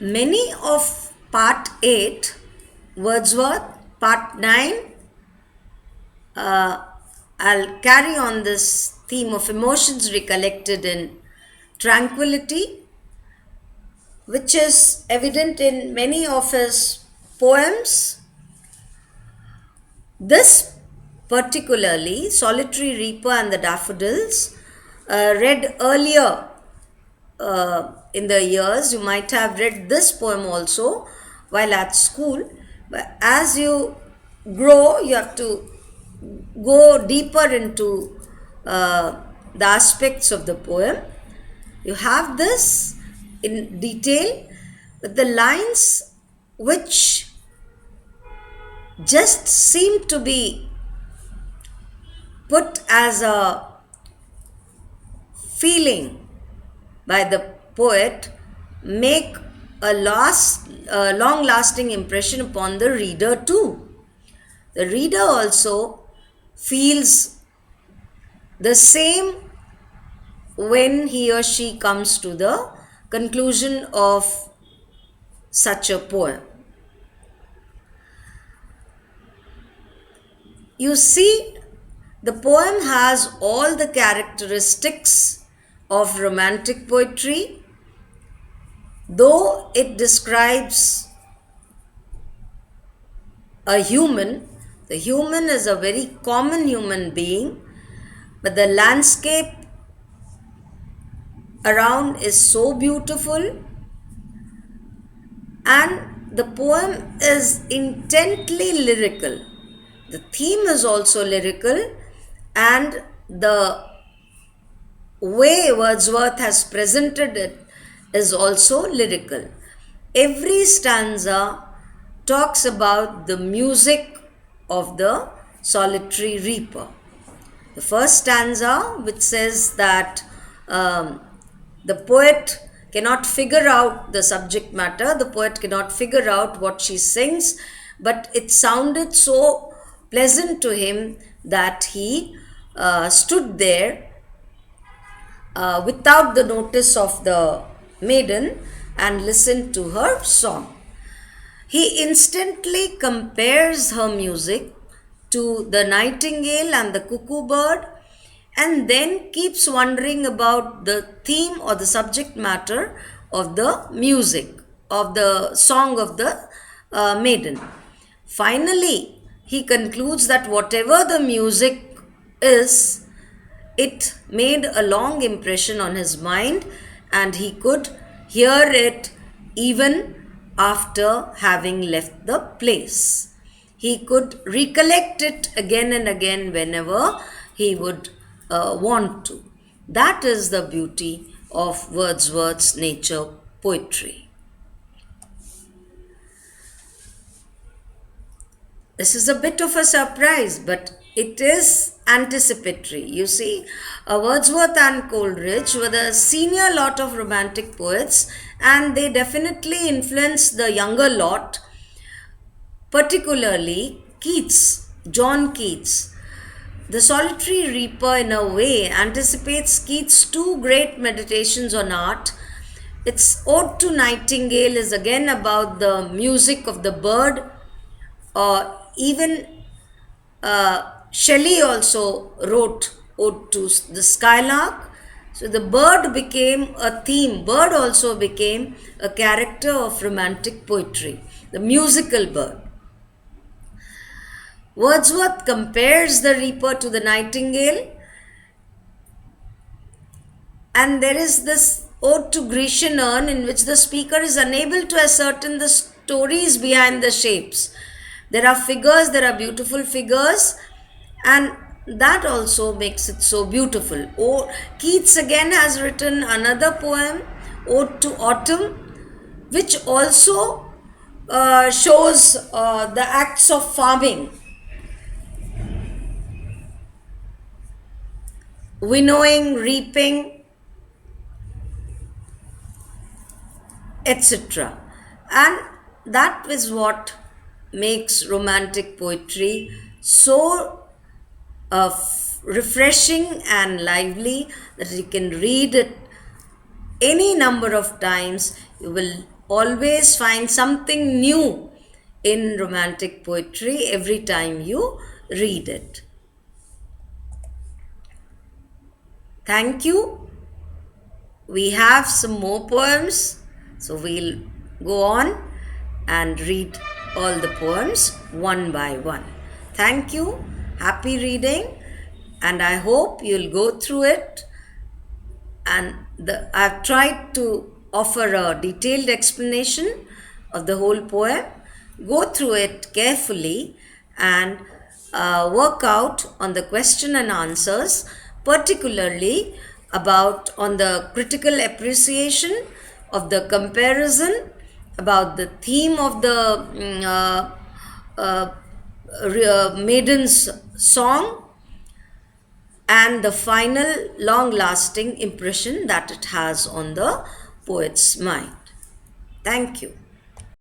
Many of part 8, Wordsworth, part 9, I'll carry on this theme of emotions recollected in tranquility, which is evident in many of his poems. This particularly, Solitary Reaper and the Daffodils, read earlier in the years. You might have read this poem also while at school. But as you grow, you have to go deeper into the aspects of the poem. You have this in detail, but the lines which just seem to be put as a feeling by the poet make a long lasting impression upon the reader too. The reader also feels the same when he or she comes to the conclusion of such a poem. You see, the poem has all the characteristics of romantic poetry, though it describes a human. The human is a very common human being, but the landscape around is so beautiful, and the poem is intently lyrical. The theme is also lyrical, and the way Wordsworth has presented it is also lyrical. Every stanza talks about the music of the solitary reaper. The first stanza, which says that the poet cannot figure out the subject matter, the poet cannot figure out what she sings, but it sounded so pleasant to him that he stood there without the notice of the maiden and listened to her song. He instantly compares her music to the nightingale and the cuckoo bird, and then keeps wondering about the theme or the subject matter of the music, of the song of the maiden. Finally, he concludes that whatever the music is, it made a long impression on his mind, and he could hear it even after having left the place. He could recollect it again and again whenever he would want to. That is the beauty of Wordsworth's nature poetry. This is a bit of a surprise, but it is anticipatory. You see, Wordsworth and Coleridge were the senior lot of romantic poets, and they definitely influenced the younger lot, particularly Keats, John Keats. The Solitary Reaper, in a way, anticipates Keats' two great meditations on art. Its Ode to Nightingale is again about the music of the bird, or even Shelley also wrote Ode to the Skylark. So the bird became a theme. Bird also became a character of romantic poetry, the musical bird. Wordsworth compares the reaper to the nightingale, and there is this Ode to Grecian urn in which the speaker is unable to ascertain the stories behind the shapes. There are figures, there are beautiful figures, and that also makes it so beautiful. Keats again has written another poem, Ode to Autumn, which also shows the acts of farming, winnowing, reaping, etc. And that is what makes romantic poetry so refreshing and lively that you can read it any number of times. You will always find something new in romantic poetry every time you read it. Thank you. We have some more poems, so we'll go on and read all the poems one by one. Thank you. Happy reading, and I hope you'll go through it. And I've tried to offer a detailed explanation of the whole poem. Go through it carefully and work out on the question and answers, particularly about on the critical appreciation of the comparison, about the theme of the uh, maiden's song, and the final long lasting impression that it has on the poet's mind. Thank you.